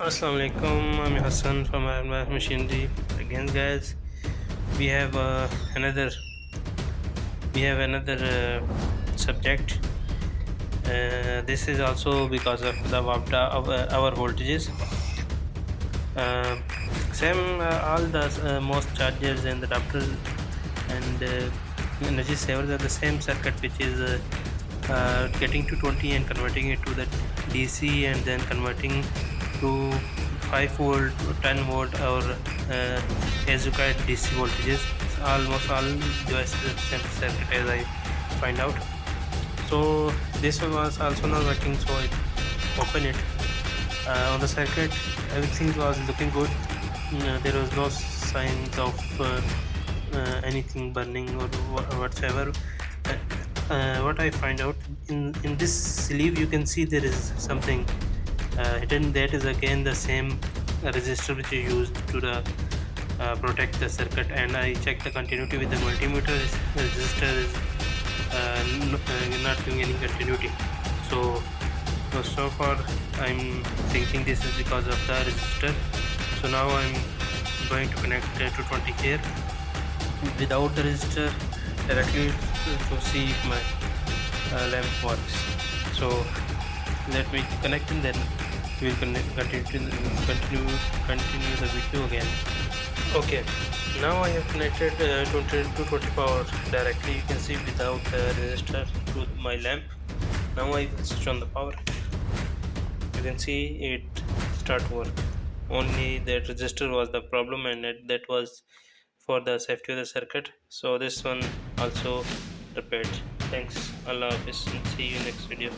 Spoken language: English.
Assalamu alaikum. I'm Hassan from Mahir Machinery. Again, guys, we have another subject. This is also because of the our voltages. Uh, all the most chargers and adapters and energy savers are the same circuit, which is getting to 20 and converting it to the DC and then converting to 5 volt, 10 volt, or as required DC voltages. Almost all devices are the same circuit as I find out. So this one was also not working, so I open it. On the circuit, everything was looking good. There was no signs of anything burning or whatsoever. What I find out in this sleeve, you can see there is something hidden. That is again the same resistor which is used to protect the circuit. And I checked the continuity with the multimeter. Resistor is not doing any continuity. So far I'm thinking this is because of the resistor. So now I'm going to connect to 20 here without the resistor directly to see if my lamp works. So let me connect and then we'll continue the video again. Okay, now I have connected 20 to 20 power directly. You can see without the resistor to my lamp. Now I will switch on the power. You can see it start work. Only that resistor was the problem, and that was for the safety of the circuit. So this one also repaired. Thanks. Allah Hafiz, and see you next video.